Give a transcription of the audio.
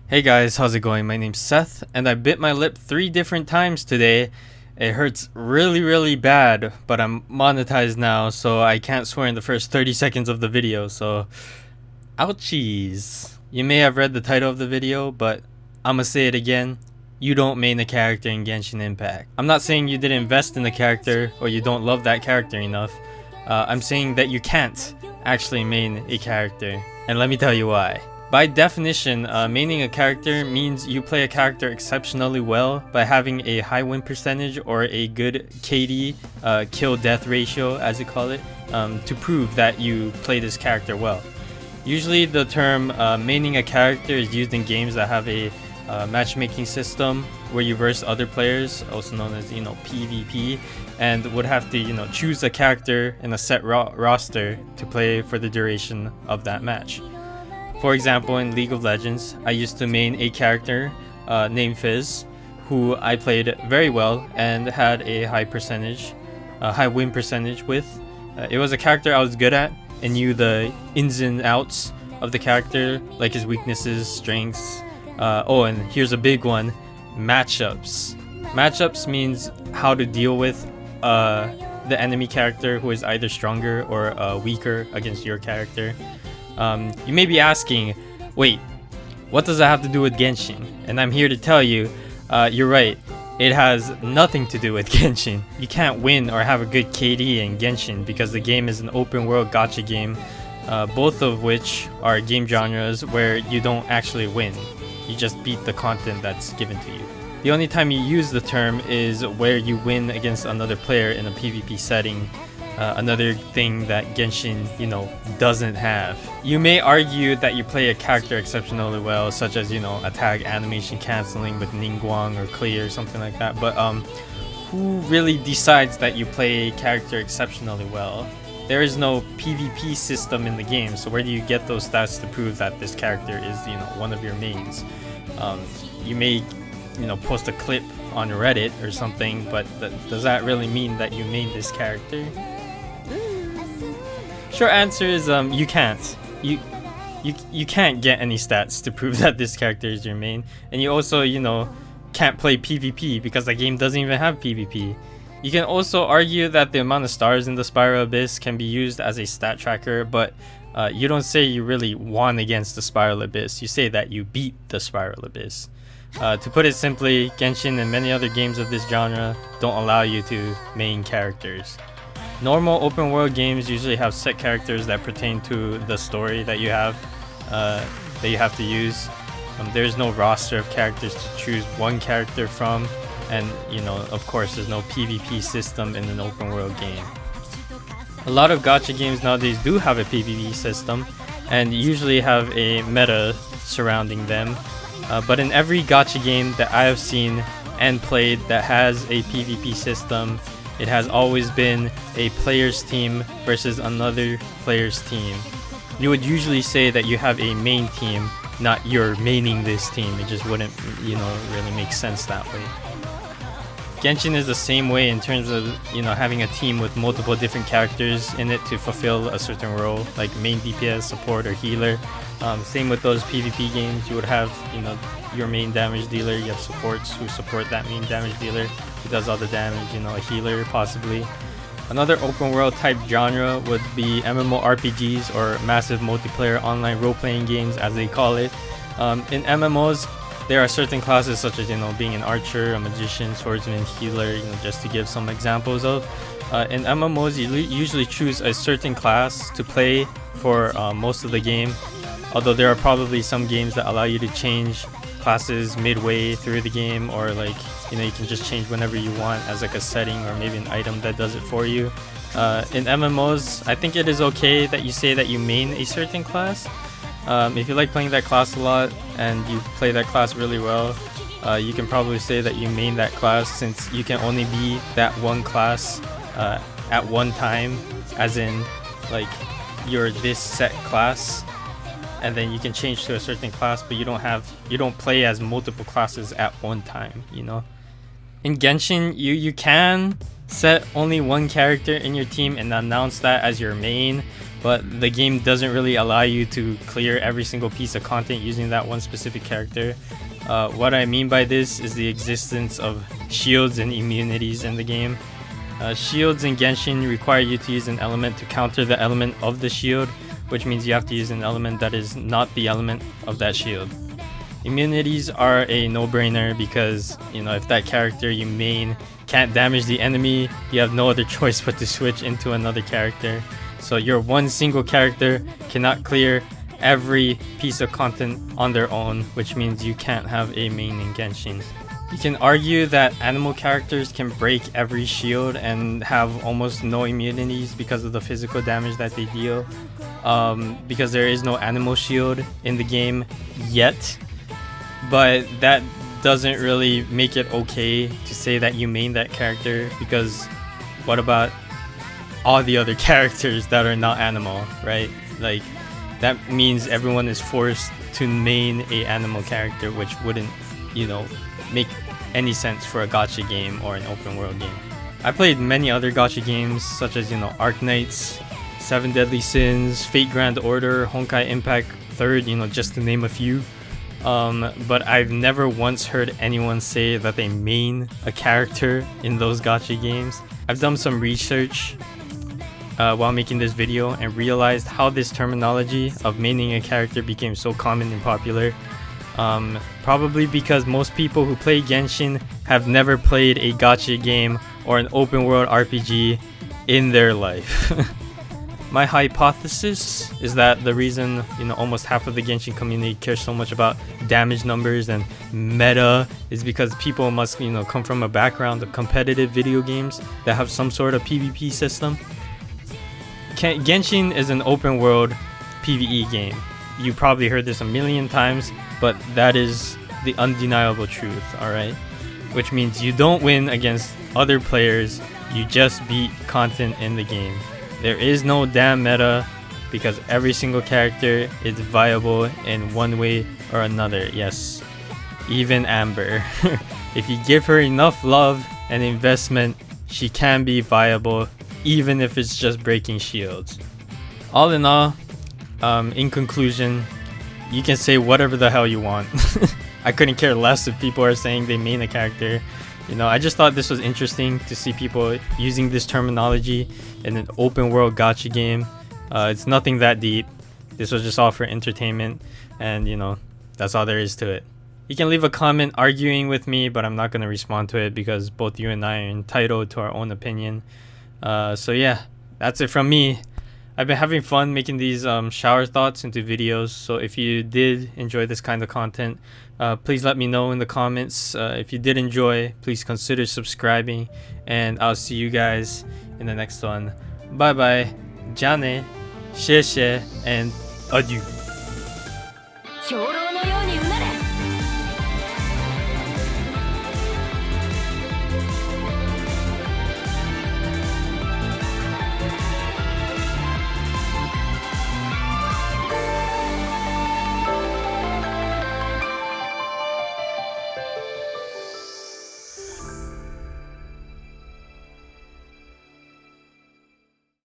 Hey guys, how's it going? My name's Seth, and I bit my lip 3 different times today. It hurts really bad, but I'm monetized now, so I can't swear in the first 30 seconds of the video, so ouchies. You may have read the title of the video, but I'ma say it again. You don't main a character in Genshin Impact. I'm not saying you didn't invest in the character or you don't love that character enough. I'm saying that you can't actually main a character, and let me tell you why. By definition, maining a character means you play a character exceptionally well by having a high win percentage or a good KD, kill death ratio as you call it, to prove that you play this character well. Usually the term maining a character is used in games that have a matchmaking system where you verse other players, also known as PvP, and would have to choose a character in a set roster to play for the duration of that match. For example, in League of Legends, I used to main a character named Fizz, who I played very well and had a high win percentage with. It was a character I was good at and knew the ins and outs of the character, like his weaknesses, strengths. Oh, and here's a big one: matchups. Matchups means how to deal with the enemy character who is either stronger or weaker against your character. You may be asking, wait, what does that have to do with Genshin? And I'm here to tell you, you're right. It has nothing to do with Genshin. You can't win or have a good KD in Genshin because the game is an open world gacha game, both of which are game genres where you don't actually win. You just beat the content that's given to you. The only time you use the term is where you win against another player in a PvP setting. Another thing that Genshin, doesn't have. You may argue that you play a character exceptionally well, such as, attack animation canceling with Ningguang or clear or something like that, but who really decides that you play a character exceptionally well? There is no PvP system in the game, so where do you get those stats to prove that this character is, one of your mains? You may, post a clip on Reddit or something, but does that really mean that you main this character? Short answer is you can't. You can't get any stats to prove that this character is your main, and you also can't play PvP because the game doesn't even have PvP. You can also argue that the amount of stars in the Spiral Abyss can be used as a stat tracker, but you don't say you really won against the Spiral Abyss. You say that you beat the Spiral Abyss. To put it simply, Genshin and many other games of this genre don't allow you to main characters. Normal open world games usually have set characters that pertain to the story that you have to use. There's no roster of characters to choose one character from, and of course there's no PvP system in an open world game. A lot of gacha games nowadays do have a PvP system and usually have a meta surrounding them, but in every gacha game that I have seen and played that has a PvP system, it has always been a player's team versus another player's team. You would usually say that you have a main team, not you're maining this team. It just wouldn't, really make sense that way. Genshin is the same way in terms of, having a team with multiple different characters in it to fulfill a certain role, like main DPS, support, or healer. Same with those PvP games. You would have, your main damage dealer. You have supports who support that main damage dealer who does all the damage. A healer possibly. Another open world type genre would be MMORPGs, or massive multiplayer online role-playing games as they call it. In MMOs, there are certain classes such as being an archer, a magician, swordsman, healer, just to give some examples of. In MMOs, you usually choose a certain class to play for most of the game, although there are probably some games that allow you to change classes midway through the game, or you can just change whenever you want as like a setting or maybe an item that does it for you. In MMOs, I think it is okay that you say that you main a certain class. If you like playing that class a lot and you play that class really well, you can probably say that you main that class, since you can only be that one class at one time, as in you're this set class, and then you can change to a certain class, but you don't play as multiple classes at one time. In Genshin, you can set only one character in your team and announce that as your main, but the game doesn't really allow you to clear every single piece of content using that one specific character. What I mean by this is the existence of shields and immunities in the game. Shields in Genshin require you to use an element to counter the element of the shield, which means you have to use an element that is not the element of that shield. Immunities are a no-brainer because, you know, if that character you main can't damage the enemy, you have no other choice but to switch into another character. So your one single character cannot clear every piece of content on their own, which means you can't have a main in Genshin. You can argue that animal characters can break every shield and have almost no immunities because of the physical damage that they deal, because there is no animal shield in the game yet. But that doesn't really make it okay to say that you main that character, because what about all the other characters that are not animal, right? Like, that means everyone is forced to main a animal character, which wouldn't, you know, make any sense for a gacha game or an open world game. I played many other gacha games such as, you know, Arknights, Seven Deadly Sins, Fate Grand Order, Honkai Impact 3rd, you know, just to name a few. But I've never once heard anyone say that they main a character in those gacha games. I've done some research while making this video and realized how this terminology of maining a character became so common and popular. Probably because most people who play Genshin have never played a gacha game or an open world RPG in their life. My hypothesis is that the reason, you know, almost half of the Genshin community cares so much about damage numbers and meta is because people must, you know, come from a background of competitive video games that have some sort of PvP system. Genshin is an open world PvE game. You probably heard this a million times, but that is the undeniable truth, alright? Which means you don't win against other players, you just beat content in the game. There is no damn meta because every single character is viable in one way or another. Yes, even Amber. If you give her enough love and investment, she can be viable even if it's just breaking shields. All in all, in conclusion, you can say whatever the hell you want. I couldn't care less if people are saying they main a character. You know, I just thought this was interesting to see people using this terminology in an open world gacha game. It's nothing that deep. This was just all for entertainment, and you know, that's all there is to it. You can leave a comment arguing with me, but I'm not going to respond to it because both you and I are entitled to our own opinion. So yeah, that's it from me. I've been having fun making these shower thoughts into videos, so if you did enjoy this kind of content, please let me know in the comments. If you did enjoy, please consider subscribing, and I'll see you guys in the next one. Bye bye, jane, xie xie, and adieu.